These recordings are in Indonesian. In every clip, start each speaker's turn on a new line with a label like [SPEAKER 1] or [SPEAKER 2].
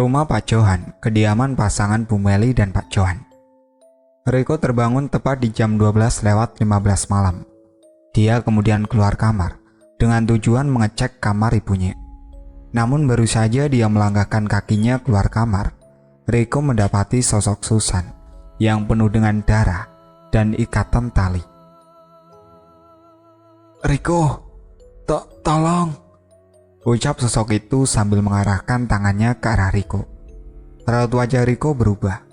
[SPEAKER 1] Rumah Pak Johan, kediaman pasangan Bu Meli dan Pak Johan. Riko terbangun tepat di jam 12:15 malam. Dia kemudian keluar kamar dengan tujuan mengecek kamar ibunya. Namun baru saja dia melangkahkan kakinya keluar kamar, Riko mendapati sosok Susan yang penuh dengan darah dan ikatan tali. "Riko, tolong!" ucap sosok itu sambil mengarahkan tangannya ke arah Riko. Raut wajah Riko berubah.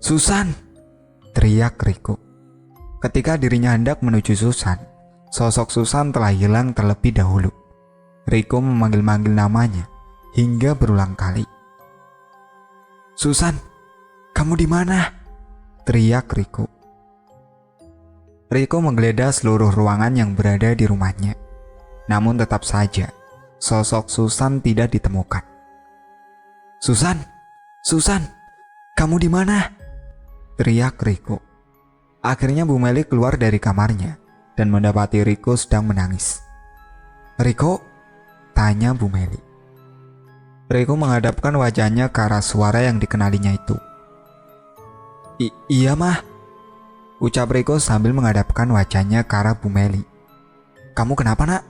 [SPEAKER 1] "Susan!" teriak Riko. Ketika dirinya hendak menuju Susan, sosok Susan telah hilang terlebih dahulu. Riko memanggil-manggil namanya hingga berulang kali. "Susan, kamu di mana?" teriak Riko. Riko menggeledah seluruh ruangan yang berada di rumahnya. Namun tetap saja, sosok Susan tidak ditemukan. "Susan, Susan, kamu di mana?" teriak Riko. Akhirnya Bu Meli keluar dari kamarnya dan mendapati Riko sedang menangis. "Riko?" tanya Bu Meli. Riko menghadapkan wajahnya ke arah suara yang dikenalinya itu. Iya mah," ucap Riko sambil menghadapkan wajahnya ke arah Bu Meli. "Kamu kenapa nak?"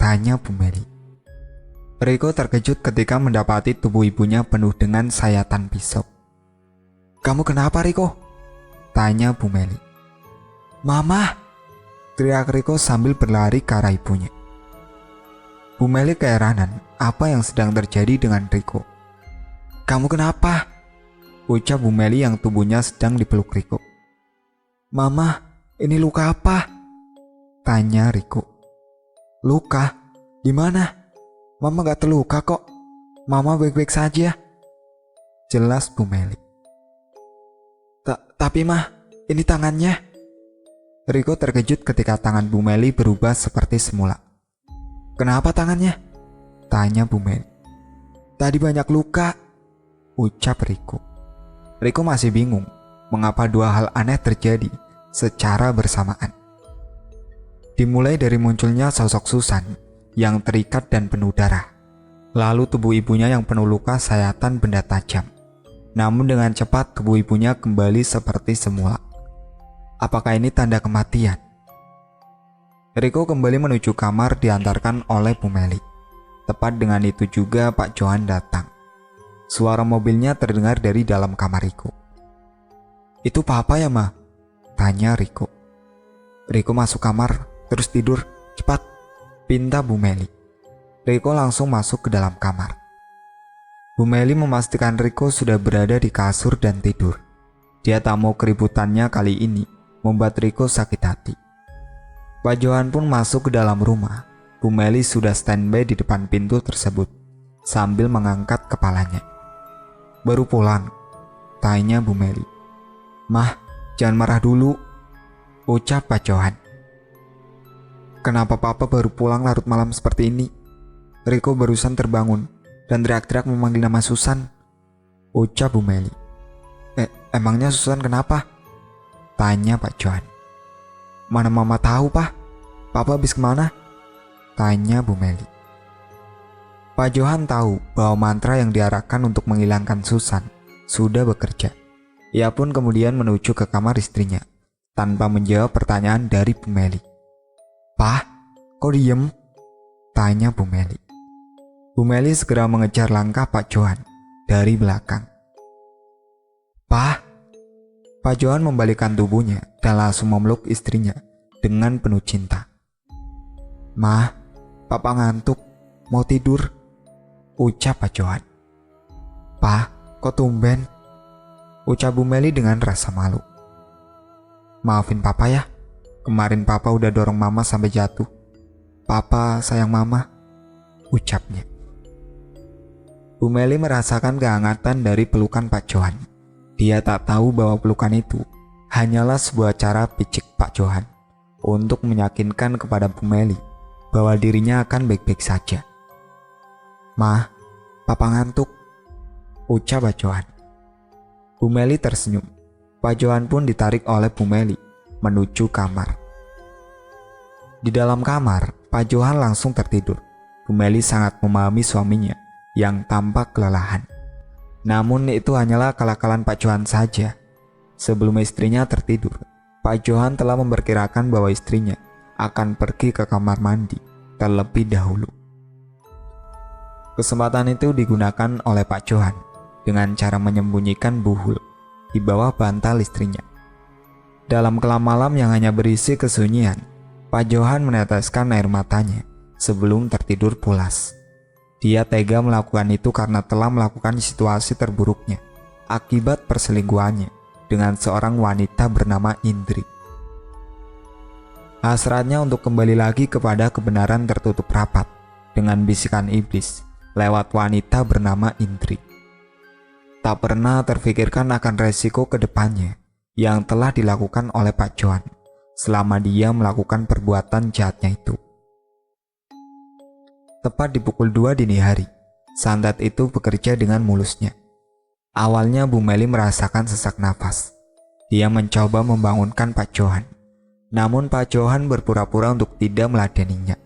[SPEAKER 1] tanya Bu Meli. Riko terkejut ketika mendapati tubuh ibunya penuh dengan sayatan pisau. "Kamu kenapa Riko?" tanya Bu Meli. "Mama!" teriak Riko sambil berlari ke arah ibunya. Bu Meli keheranan apa yang sedang terjadi dengan Riko. "Kamu kenapa?" ucap Bu Meli yang tubuhnya sedang dipeluk Riko. "Mama, ini luka apa?" tanya Riko. "Luka? Di mana? Mama gak terluka kok. Mama baik-baik saja," jelas Bu Meli. Tapi mah, ini tangannya." Riko terkejut ketika tangan Bu Meli berubah seperti semula. "Kenapa tangannya?" tanya Bu Meli. "Tadi banyak luka," ucap Riko. Riko masih bingung mengapa dua hal aneh terjadi secara bersamaan. Dimulai dari munculnya sosok Susan yang terikat dan penuh darah. Lalu tubuh ibunya yang penuh luka sayatan benda tajam. Namun dengan cepat tubuh ibunya kembali seperti semula. Apakah ini tanda kematian? Riko kembali menuju kamar diantarkan oleh Bu Meli. Tepat dengan itu juga Pak Johan datang. Suara mobilnya terdengar dari dalam kamar Riko. "Itu papa ya ma?" tanya Riko. Riko masuk kamar, terus tidur, cepat, pinta Bu Meli. Riko langsung masuk ke dalam kamar. Bu Meli memastikan Riko sudah berada di kasur dan tidur. Dia tak mau keributannya kali ini membuat Riko sakit hati. Pak Johan pun masuk ke dalam rumah. Bu Meli sudah standby di depan pintu tersebut sambil mengangkat kepalanya. "Baru pulang?" tanya Bu Meli. "Mah, jangan marah dulu," ucap Pak Johan. "Kenapa papa baru pulang larut malam seperti ini? Riko barusan terbangun dan teriak-teriak memanggil nama Susan," ucap Bu Meli. Emangnya Susan kenapa?" tanya Pak Johan. "Mana mama tahu, Pak. Papa habis kemana?" tanya Bu Meli. Pak Johan tahu bahwa mantra yang diarahkan untuk menghilangkan Susan sudah bekerja. Ia pun kemudian menuju ke kamar istrinya tanpa menjawab pertanyaan dari Bu Meli. "Pak, kok diem?" tanya Bu Meli. Bu Meli segera mengejar langkah Pak Johan dari belakang. "Pak!" Pak Johan membalikkan tubuhnya dan langsung memeluk istrinya dengan penuh cinta. "Ma, papa ngantuk, mau tidur," ucap Pak Johan. "Pak, kok tumben?" ucap Bu Meli dengan rasa malu. "Maafin papa ya, kemarin papa udah dorong mama sampai jatuh. Papa sayang mama," ucapnya. Bu Meli merasakan kehangatan dari pelukan Pak Johan. Dia tak tahu bahwa pelukan itu hanyalah sebuah cara picik Pak Johan untuk meyakinkan kepada Bu Meli bahwa dirinya akan baik-baik saja. "Ma, papa ngantuk," ucap Pak Johan. Bu Meli tersenyum. Pak Johan pun ditarik oleh Bu Meli menuju kamar. Di dalam kamar, Pak Johan langsung tertidur. Bu Meli sangat memahami suaminya yang tampak kelelahan. Namun itu hanyalah akal-akalan Pak Johan saja. Sebelum istrinya tertidur, Pak Johan telah memperkirakan bahwa istrinya akan pergi ke kamar mandi terlebih dahulu. Kesempatan itu digunakan oleh Pak Johan dengan cara menyembunyikan buhul di bawah bantal istrinya. Dalam kelam malam yang hanya berisi kesunyian, Pak Johan meneteskan air matanya sebelum tertidur pulas. Dia tega melakukan itu karena telah melakukan situasi terburuknya akibat perselingkuhannya dengan seorang wanita bernama Indri. Hasratnya untuk kembali lagi kepada kebenaran tertutup rapat dengan bisikan iblis lewat wanita bernama Indri. Tak pernah terfikirkan akan resiko ke depannya yang telah dilakukan oleh Pak Johan selama dia melakukan perbuatan jahatnya itu. Tepat di pukul 2 dini hari, santet itu bekerja dengan mulusnya. Awalnya Bu Meli merasakan sesak nafas. Dia mencoba membangunkan Pak Johan, namun Pak Johan berpura-pura untuk tidak meladeninya.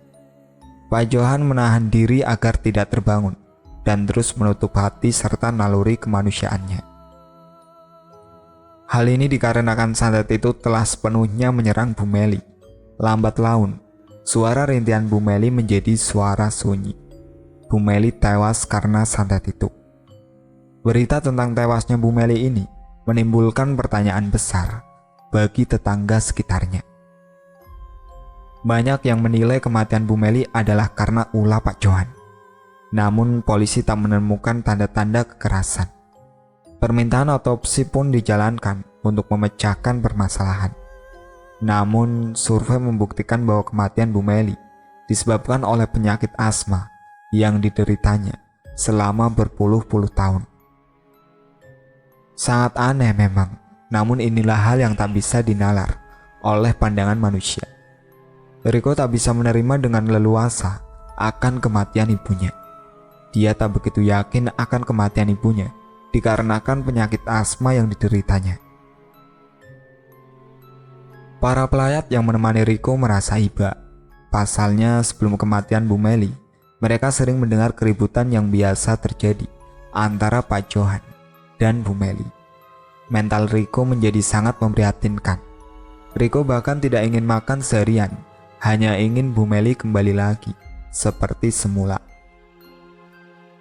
[SPEAKER 1] Pak Johan menahan diri agar tidak terbangun dan terus menutup hati serta naluri kemanusiaannya. Hal ini dikarenakan santet itu telah sepenuhnya menyerang Bu Meli. Lambat laun, suara rintihan Bu Meli menjadi suara sunyi. Bu Meli tewas karena santet itu. Berita tentang tewasnya Bu Meli ini menimbulkan pertanyaan besar bagi tetangga sekitarnya. Banyak yang menilai kematian Bu Meli adalah karena ulah Pak Johan. Namun polisi tak menemukan tanda-tanda kekerasan. Permintaan otopsi pun dijalankan untuk memecahkan permasalahan. Namun survei membuktikan bahwa kematian Bu Meli disebabkan oleh penyakit asma yang dideritanya selama berpuluh-puluh tahun. Sangat aneh memang, namun inilah hal yang tak bisa dinalar oleh pandangan manusia. Riko tak bisa menerima dengan leluasa akan kematian ibunya. Dia tak begitu yakin akan kematian ibunya dikarenakan penyakit asma yang dideritanya. Para pelayat yang menemani Riko merasa iba. Pasalnya sebelum kematian Bu Meli, mereka sering mendengar keributan yang biasa terjadi antara Pak Johan dan Bu Meli. Mental Riko menjadi sangat memprihatinkan. Riko bahkan tidak ingin makan seharian, hanya ingin Bu Meli kembali lagi seperti semula.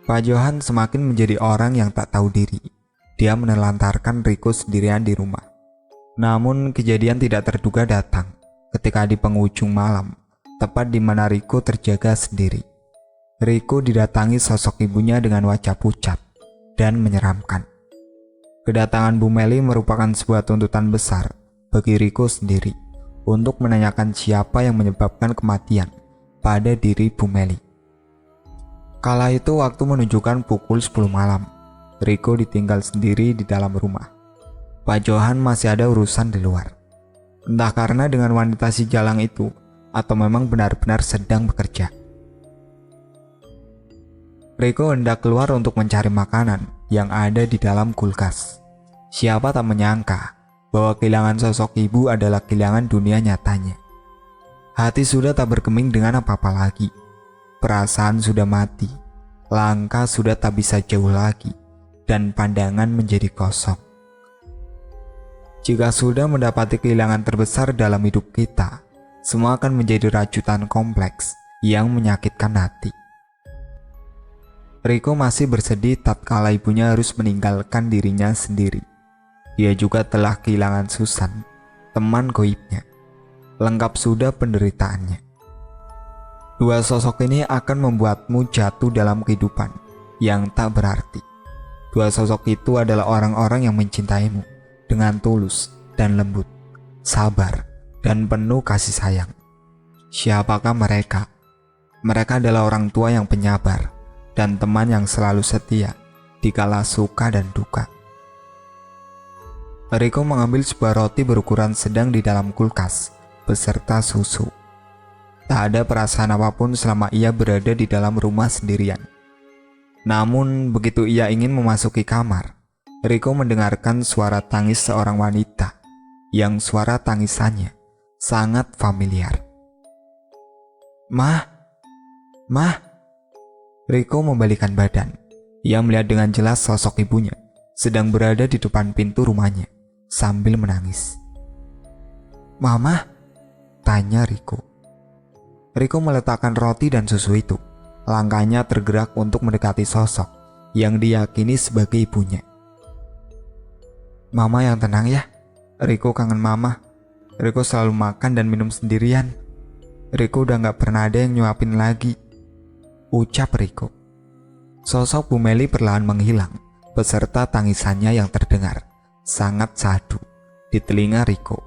[SPEAKER 1] Pak Johan semakin menjadi orang yang tak tahu diri. Dia menelantarkan Riko sendirian di rumah. Namun kejadian tidak terduga datang ketika di penghujung malam, tepat di mana Riko terjaga sendiri. Riko didatangi sosok ibunya dengan wajah pucat dan menyeramkan. Kedatangan Bu Meli merupakan sebuah tuntutan besar bagi Riko sendiri untuk menanyakan siapa yang menyebabkan kematian pada diri Bu Meli. Kala itu waktu menunjukkan pukul 10 malam. Riko ditinggal sendiri di dalam rumah. Pak Johan masih ada urusan di luar. Entah karena dengan wanita si jalang itu atau memang benar-benar sedang bekerja. Riko hendak keluar untuk mencari makanan yang ada di dalam kulkas. Siapa tak menyangka bahwa kehilangan sosok ibu adalah kehilangan dunia nyatanya. Hati sudah tak bergeming dengan apa-apa lagi. Perasaan sudah mati, langkah sudah tak bisa jauh lagi, dan pandangan menjadi kosong. Jika sudah mendapati kehilangan terbesar dalam hidup kita, semua akan menjadi rajutan kompleks yang menyakitkan hati. Riko masih bersedih tatkala ibunya harus meninggalkan dirinya sendiri. Dia juga telah kehilangan Susan, teman goibnya. Lengkap sudah penderitaannya. Dua sosok ini akan membuatmu jatuh dalam kehidupan yang tak berarti. Dua sosok itu adalah orang-orang yang mencintaimu dengan tulus dan lembut, sabar, dan penuh kasih sayang. Siapakah mereka? Mereka adalah orang tua yang penyabar dan teman yang selalu setia dikala suka dan duka. Riko mengambil sebuah roti berukuran sedang di dalam kulkas beserta susu. Tak ada perasaan apapun selama ia berada di dalam rumah sendirian. Namun begitu ia ingin memasuki kamar, Riko mendengarkan suara tangis seorang wanita yang suara tangisannya sangat familiar. Mah. Riko membalikan badan. Ia melihat dengan jelas sosok ibunya sedang berada di depan pintu rumahnya sambil menangis. "Mama?" tanya Riko. Riko meletakkan roti dan susu itu. Langkahnya tergerak untuk mendekati sosok yang diyakini sebagai ibunya. "Mama yang tenang ya. Riko kangen mama. Riko selalu makan dan minum sendirian. Riko udah gak pernah ada yang nyuapin lagi," ucap Riko. Sosok Bu Meli perlahan menghilang beserta tangisannya yang terdengar sangat syahdu di telinga Riko.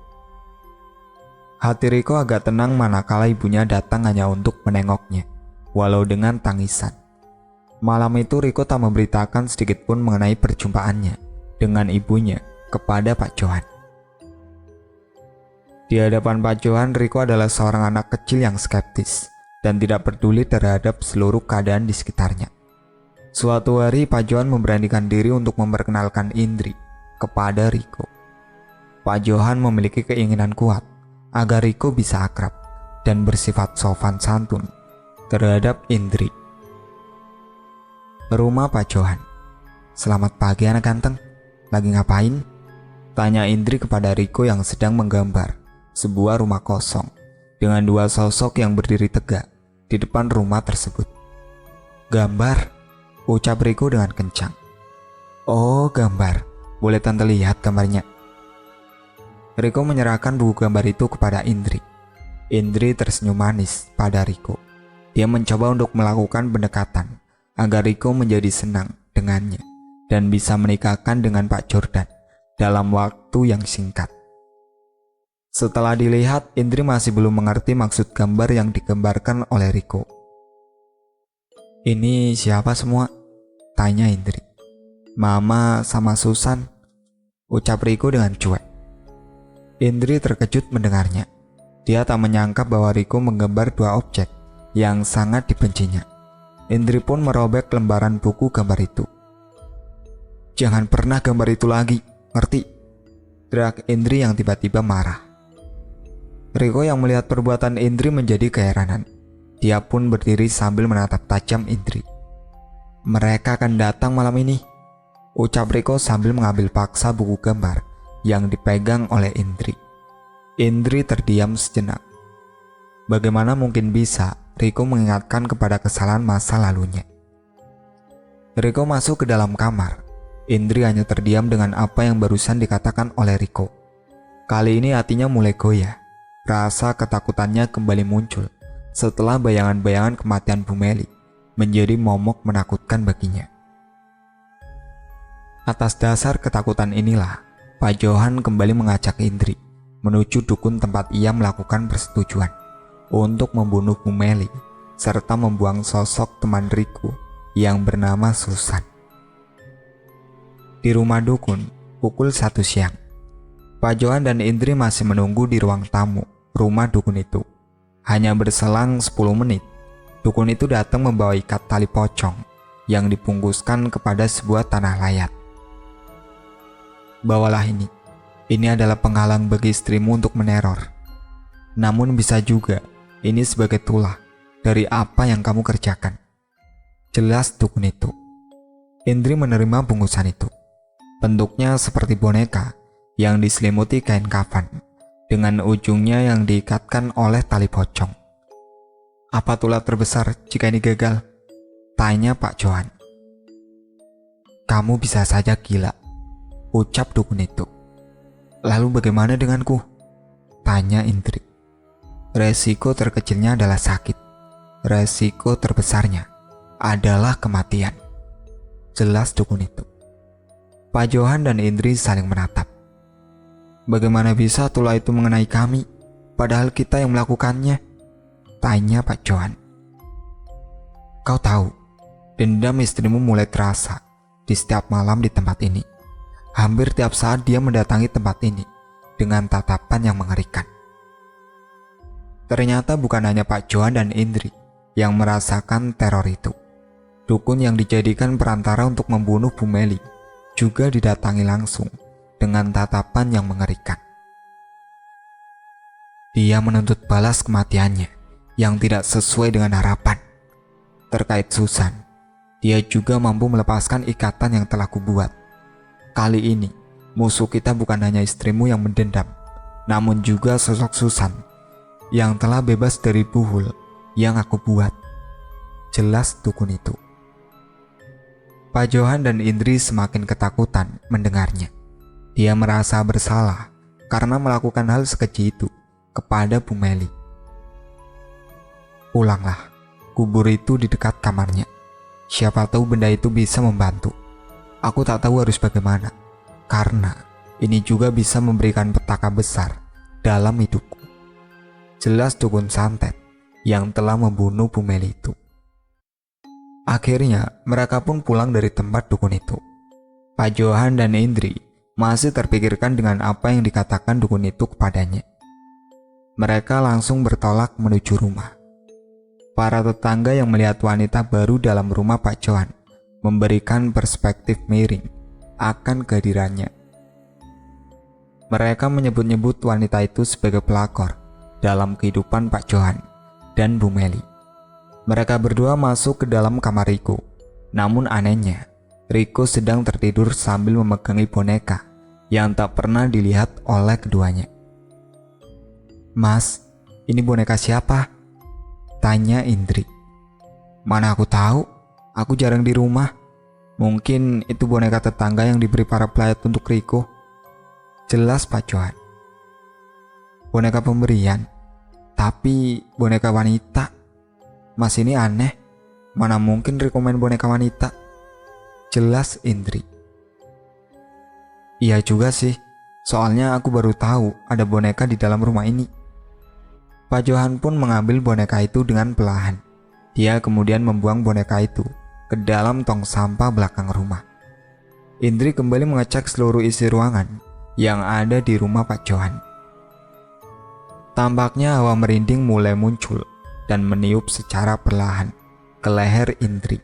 [SPEAKER 1] Hati Riko agak tenang manakala ibunya datang hanya untuk menengoknya, walau dengan tangisan. Malam itu Riko tak memberitakan sedikit pun mengenai perjumpaannya dengan ibunya kepada Pak Johan. Di hadapan Pak Johan, Riko adalah seorang anak kecil yang skeptis dan tidak peduli terhadap seluruh keadaan di sekitarnya. Suatu hari Pak Johan memberanikan diri untuk memperkenalkan Indri kepada Riko. Pak Johan memiliki keinginan kuat agar Riko bisa akrab dan bersifat sopan santun terhadap Indri. Rumah Pak Johan. "Selamat pagi anak ganteng. Lagi ngapain?" tanya Indri kepada Riko yang sedang menggambar sebuah rumah kosong dengan dua sosok yang berdiri tegak di depan rumah tersebut. "Gambar," ucap Riko dengan kencang. "Oh, gambar. Boleh tante lihat gambarnya?" Riko menyerahkan buku gambar itu kepada Indri. Indri tersenyum manis pada Riko. Dia mencoba untuk melakukan pendekatan agar Riko menjadi senang dengannya dan bisa menikahkan dengan Pak Jordan dalam waktu yang singkat. Setelah dilihat, Indri masih belum mengerti maksud gambar yang digambarkan oleh Riko. "Ini siapa semua?" tanya Indri. "Mama sama Susan," ucap Riko dengan cuek. Indri terkejut mendengarnya. Dia tak menyangka bahwa Riko menggambar dua objek yang sangat dibencinya. Indri pun merobek lembaran buku gambar itu. "Jangan pernah gambar itu lagi, ngerti?" teriak Indri yang tiba-tiba marah. Riko yang melihat perbuatan Indri menjadi keheranan. Dia pun berdiri sambil menatap tajam Indri. "Mereka akan datang malam ini," ucap Riko sambil mengambil paksa buku gambar yang dipegang oleh Indri. Indri terdiam sejenak. Bagaimana mungkin bisa Riko mengingatkan kepada kesalahan masa lalunya? Riko masuk ke dalam kamar. Indri hanya terdiam dengan apa yang barusan dikatakan oleh Riko. Kali ini hatinya mulai goyah. Rasa ketakutannya kembali muncul setelah bayangan-bayangan kematian Bu Meli menjadi momok menakutkan baginya. Atas dasar ketakutan inilah Pak Johan kembali mengajak Indri menuju dukun tempat ia melakukan persetujuan untuk membunuh Bu Meli serta membuang sosok teman Riko yang bernama Susan. Di rumah dukun, pukul 1 siang, Pak Johan dan Indri masih menunggu di ruang tamu rumah dukun itu. Hanya berselang 10 menit, dukun itu datang membawa ikat tali pocong yang dibungkuskan kepada sebuah tanah layat. "Bawalah ini. Ini adalah penghalang bagi istrimu untuk meneror. Namun bisa juga ini sebagai tulah dari apa yang kamu kerjakan," jelas dukun itu. Indri menerima bungkusan itu. Bentuknya seperti boneka yang diselimuti kain kafan dengan ujungnya yang diikatkan oleh tali pocong. "Apa tulah terbesar jika ini gagal?" tanya Pak Johan. "Kamu bisa saja gila," ucap dukun itu. "Lalu bagaimana denganku?" tanya Indri. "Resiko terkecilnya adalah sakit. Resiko terbesarnya adalah kematian," jelas dukun itu. Pak Johan dan Indri saling menatap. "Bagaimana bisa tulah itu mengenai kami, padahal kita yang melakukannya?" tanya Pak Johan. "Kau tahu, dendam istrimu mulai terasa di setiap malam di tempat ini. Hampir tiap saat dia mendatangi tempat ini dengan tatapan yang mengerikan." Ternyata bukan hanya Pak Johan dan Indri yang merasakan teror itu. Dukun yang dijadikan perantara untuk membunuh Bu Meli juga didatangi langsung dengan tatapan yang mengerikan. Dia menuntut balas kematiannya yang tidak sesuai dengan harapan. Terkait Susan, dia juga mampu melepaskan ikatan yang telah kubuat. Kali ini, musuh kita bukan hanya istrimu yang mendendam, namun juga sosok Susan yang telah bebas dari buhul yang aku buat. Jelas dukun itu. Pak Johan dan Indri semakin ketakutan mendengarnya. Dia merasa bersalah karena melakukan hal sekeji itu kepada Bu Meli. Pulanglah, kubur itu di dekat kamarnya. Siapa tahu benda itu bisa membantu. Aku tak tahu harus bagaimana, karena ini juga bisa memberikan petaka besar dalam hidupku. Jelas dukun santet yang telah membunuh Bu Meli itu. Akhirnya mereka pun pulang dari tempat dukun itu. Pak Johan dan Indri masih terpikirkan dengan apa yang dikatakan dukun itu kepadanya. Mereka langsung bertolak menuju rumah. Para tetangga yang melihat wanita baru dalam rumah Pak Johan memberikan perspektif miring akan kehadirannya. Mereka menyebut-nyebut wanita itu sebagai pelakor dalam kehidupan Pak Johan dan Bu Meli. Mereka berdua masuk ke dalam kamar Riko. Namun anehnya, Riko sedang tertidur sambil memegangi boneka yang tak pernah dilihat oleh keduanya. "Mas, ini boneka siapa?" tanya Indri. "Mana aku tahu, aku jarang di rumah. Mungkin itu boneka tetangga yang diberi para pelayat untuk Riko," jelas Pak Johan. "Boneka pemberian, tapi boneka wanita. Mas, ini aneh, mana mungkin Riko main boneka wanita," jelas Indri. "Iya juga sih, soalnya aku baru tahu ada boneka di dalam rumah ini." Pak Johan pun mengambil boneka itu dengan perlahan. Dia kemudian membuang boneka itu ke dalam tong sampah belakang rumah. Indri kembali mengecek seluruh isi ruangan yang ada di rumah Pak Johan. Tampaknya hawa merinding mulai muncul dan meniup secara perlahan ke leher Indri.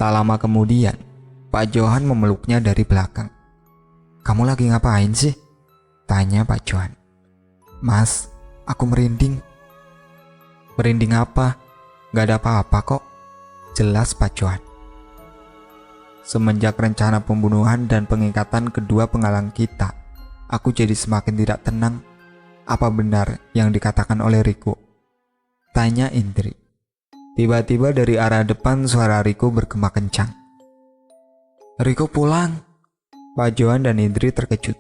[SPEAKER 1] Tak lama kemudian, Pak Johan memeluknya dari belakang. "Kamu lagi ngapain sih?" tanya Pak Johan. "Mas, aku merinding." "Merinding apa? Gak ada apa-apa kok," jelas Pak Johan. "Semenjak rencana pembunuhan dan pengikatan kedua penghalang kita, aku jadi semakin tidak tenang. Apa benar yang dikatakan oleh Riko?" tanya Indri. Tiba-tiba dari arah depan suara Riko bergema kencang. "Riko pulang!" Pak Johan dan Indri terkejut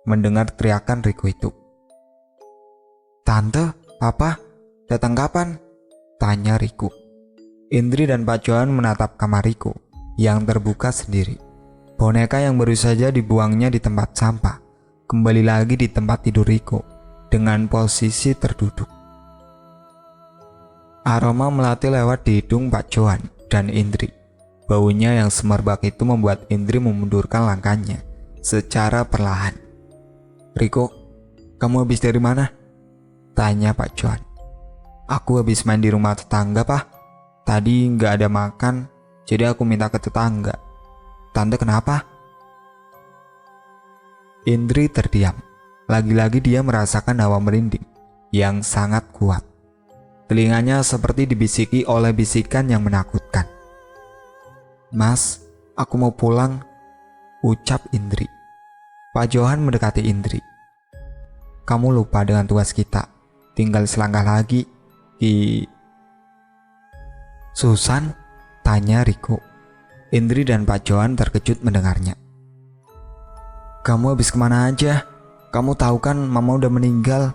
[SPEAKER 1] mendengar teriakan Riko itu. "Tante, Papa, datang kapan?" tanya Riko. Indri dan Pak Johan menatap kamar Riko yang terbuka sendiri. Boneka yang baru saja dibuangnya di tempat sampah kembali lagi di tempat tidur Riko dengan posisi terduduk. Aroma melati lewat di hidung Pak Johan dan Indri. Baunya yang semerbak itu membuat Indri memundurkan langkahnya secara perlahan. "Riko, kamu habis dari mana?" tanya Pak Johan. "Aku habis main di rumah tetangga, Pak. Tadi nggak ada makan, jadi aku minta ke tetangga." "Tante kenapa?" Indri terdiam. Lagi-lagi dia merasakan hawa merinding yang sangat kuat. Telinganya seperti dibisiki oleh bisikan yang menakutkan. "Mas, aku mau pulang," ucap Indri. Pak Johan mendekati Indri. "Kamu lupa dengan tugas kita. Tinggal selangkah lagi di..." "Susan?" tanya Riko. Indri dan Pak Johan terkejut mendengarnya. "Kamu habis kemana aja? Kamu tahu kan mama udah meninggal?"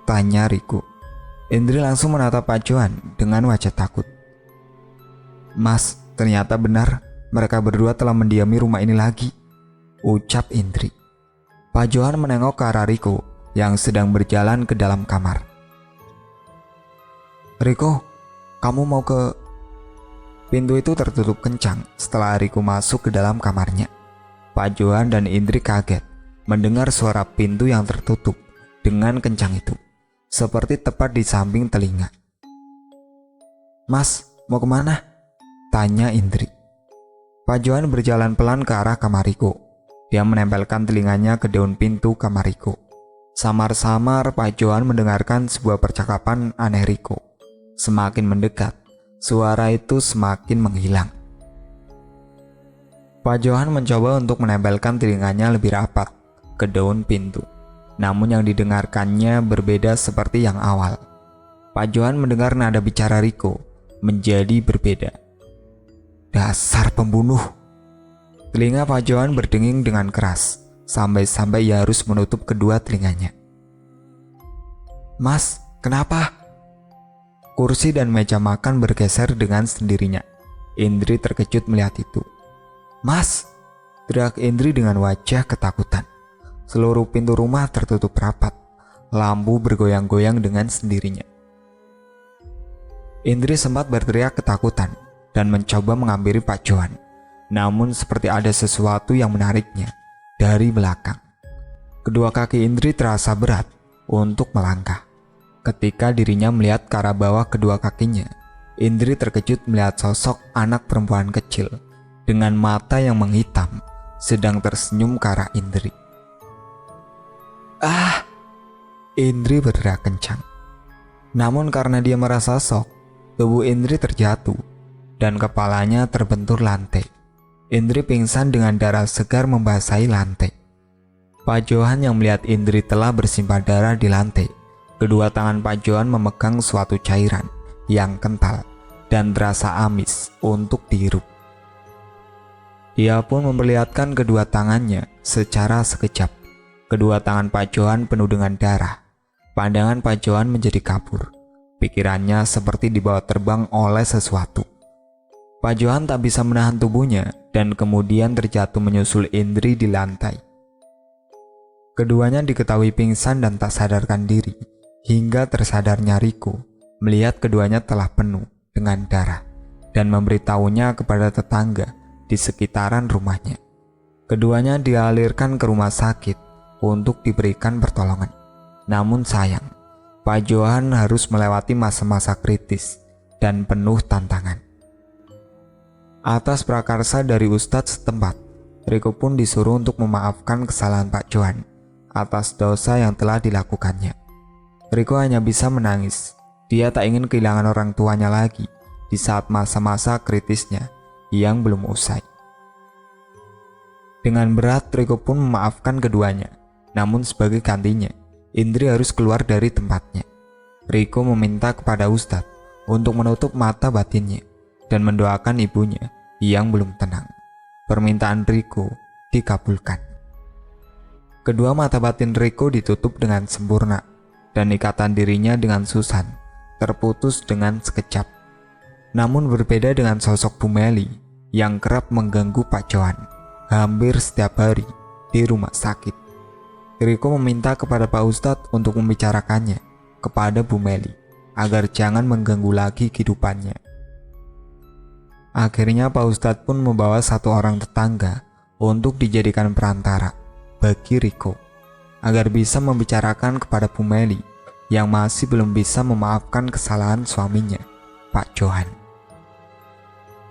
[SPEAKER 1] tanya Riko. Indri langsung menatap Pak Johan dengan wajah takut. "Mas, ternyata benar mereka berdua telah mendiami rumah ini lagi," ucap Indri. Pak Johan menengok ke arah Riko yang sedang berjalan ke dalam kamar. "Riko, kamu mau ke..." Pintu itu tertutup kencang setelah Riko masuk ke dalam kamarnya. Pak Johan dan Indri kaget mendengar suara pintu yang tertutup dengan kencang itu, seperti tepat di samping telinga. "Mas, mau kemana?" tanya Indri. Pak Johan berjalan pelan ke arah kamar Riko. Dia menempelkan telinganya ke daun pintu kamar Riko. Samar-samar Pak Johan mendengarkan sebuah percakapan aneh Riko. Semakin mendekat, suara itu semakin menghilang. Pak Johan mencoba untuk menempelkan telinganya lebih rapat ke daun pintu. Namun yang didengarkannya berbeda seperti yang awal. Pak Johan mendengar nada bicara Riko menjadi berbeda. Dasar pembunuh. Telinga Pak Johan berdenging dengan keras, sampai-sampai ia harus menutup kedua telinganya. Mas, kenapa? Kursi dan meja makan bergeser dengan sendirinya. Indri terkejut melihat itu. Mas, teriak Indri dengan wajah ketakutan. Seluruh pintu rumah tertutup rapat. Lampu bergoyang-goyang dengan sendirinya. Indri sempat berteriak ketakutan dan mencoba menghampiri Pak Johan. Namun seperti ada sesuatu yang menariknya dari belakang. Kedua kaki Indri terasa berat untuk melangkah. Ketika dirinya melihat ke arah bawah kedua kakinya, Indri terkejut melihat sosok anak perempuan kecil dengan mata yang menghitam sedang tersenyum ke arah Indri. Ah! Indri berteriak kencang. Namun karena dia merasa shock, tubuh Indri terjatuh dan kepalanya terbentur lantai. Indri pingsan dengan darah segar membasahi lantai. Pak Johan yang melihat Indri telah bersimbah darah di lantai. Kedua tangan Pak Johan memegang suatu cairan yang kental dan terasa amis untuk dihirup. Ia pun memperlihatkan kedua tangannya secara sekejap. Kedua tangan Pak Johan penuh dengan darah. Pandangan Pak Johan menjadi kabur. Pikirannya seperti dibawa terbang oleh sesuatu. Pak Johan tak bisa menahan tubuhnya dan kemudian terjatuh menyusul Indri di lantai. Keduanya diketahui pingsan dan tak sadarkan diri. Hingga tersadarnya Riko melihat keduanya telah penuh dengan darah dan memberitahunya kepada tetangga di sekitaran rumahnya. Keduanya dialirkan ke rumah sakit untuk diberikan pertolongan. Namun sayang, Pak Johan harus melewati masa-masa kritis dan penuh tantangan. Atas prakarsa dari Ustadz setempat, Riko pun disuruh untuk memaafkan kesalahan Pak Johan atas dosa yang telah dilakukannya. Riko hanya bisa menangis. Dia tak ingin kehilangan orang tuanya lagi di saat masa-masa kritisnya yang belum usai. Dengan berat, Riko pun memaafkan keduanya. Namun sebagai gantinya, Indri harus keluar dari tempatnya. Riko meminta kepada Ustadz untuk menutup mata batinnya dan mendoakan ibunya yang belum tenang. Permintaan Riko dikabulkan. Kedua mata batin Riko ditutup dengan sempurna. Dan ikatan dirinya dengan Susan terputus dengan sekejap. Namun berbeda dengan sosok Bu Meli yang kerap mengganggu Pak Johan hampir setiap hari di rumah sakit. Riko meminta kepada Pak Ustadz untuk membicarakannya kepada Bu Meli agar jangan mengganggu lagi kehidupannya. Akhirnya Pak Ustadz pun membawa satu orang tetangga untuk dijadikan perantara bagi Riko agar bisa membicarakan kepada Bu Meli yang masih belum bisa memaafkan kesalahan suaminya, Pak Johan.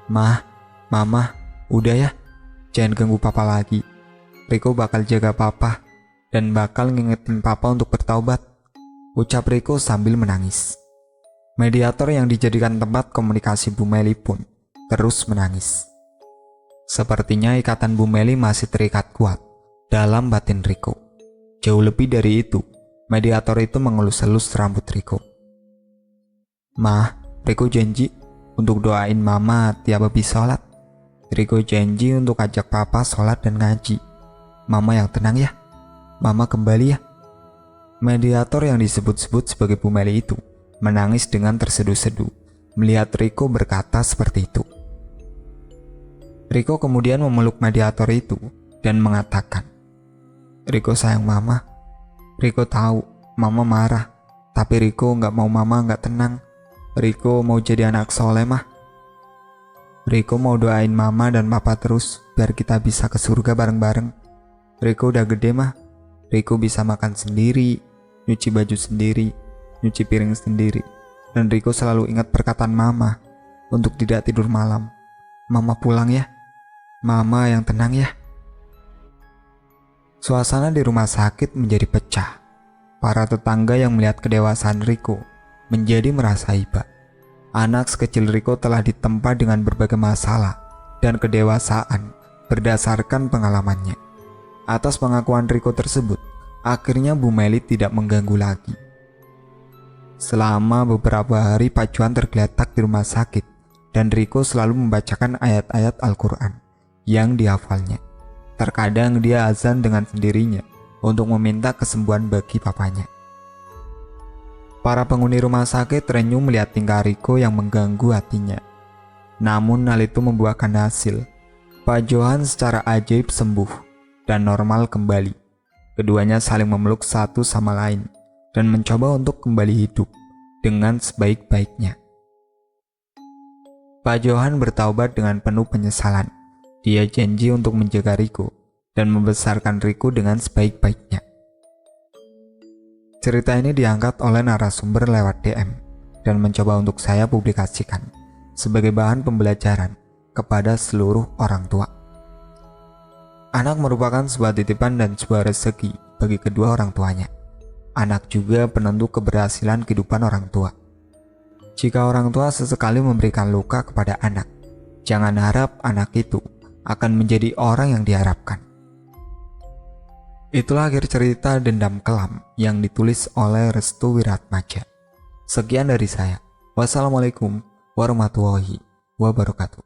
[SPEAKER 1] Mah, Mama, udah ya, jangan ganggu Papa lagi. Riko bakal jaga Papa dan bakal ngingetin Papa untuk bertaubat, ucap Riko sambil menangis. Mediator yang dijadikan tempat komunikasi Bu Meli pun terus menangis. Sepertinya ikatan Bu Meli masih terikat kuat dalam batin Riko. Jauh lebih dari itu, mediator itu mengelus-elus rambut Riko. Mah, Riko janji untuk doain Mama tiap habis sholat. Riko janji untuk ajak Papa sholat dan ngaji. Mama yang tenang ya. Mama kembali ya. Mediator yang disebut-sebut sebagai Bu Meli itu menangis dengan terseduh-seduh melihat Riko berkata seperti itu. Riko kemudian memeluk mediator itu dan mengatakan, Riko sayang Mama. Riko tahu Mama marah, tapi Riko nggak mau Mama nggak tenang. Riko mau jadi anak soleh mah. Riko mau doain Mama dan Papa terus biar kita bisa ke surga bareng-bareng. Riko udah gede mah. Riko bisa makan sendiri, nyuci baju sendiri, nyuci piring sendiri. Dan Riko selalu ingat perkataan Mama untuk tidak tidur malam. Mama pulang ya. Mama yang tenang ya. Suasana di rumah sakit menjadi pecah. Para tetangga yang melihat kedewasaan Riko menjadi merasa iba. Anak sekecil Riko telah ditempa dengan berbagai masalah dan kedewasaan berdasarkan pengalamannya. Atas pengakuan Riko tersebut, akhirnya Bu Meli tidak mengganggu lagi. Selama beberapa hari Pak Johan tergeletak di rumah sakit dan Riko selalu membacakan ayat-ayat Al-Quran yang dihafalnya. Terkadang dia azan dengan sendirinya untuk meminta kesembuhan bagi papanya. Para penghuni rumah sakit terenyuh melihat tingkah Riko yang mengganggu hatinya. Namun hal itu membuahkan hasil. Pak Johan secara ajaib sembuh dan normal kembali. Keduanya saling memeluk satu sama lain dan mencoba untuk kembali hidup dengan sebaik-baiknya. Pak Johan bertaubat dengan penuh penyesalan. Dia janji untuk menjaga Riko dan membesarkan Riko dengan sebaik-baiknya. Cerita ini diangkat oleh narasumber lewat DM dan mencoba untuk saya publikasikan sebagai bahan pembelajaran kepada seluruh orang tua. Anak merupakan sebuah titipan dan sebuah rezeki bagi kedua orang tuanya. Anak juga penentu keberhasilan kehidupan orang tua. Jika orang tua sesekali memberikan luka kepada anak, jangan harap anak itu akan menjadi orang yang diharapkan. Itulah akhir cerita Dendam Kelam yang ditulis oleh Restu Wiratmaja. Sekian dari saya. Wassalamualaikum warahmatullahi wabarakatuh.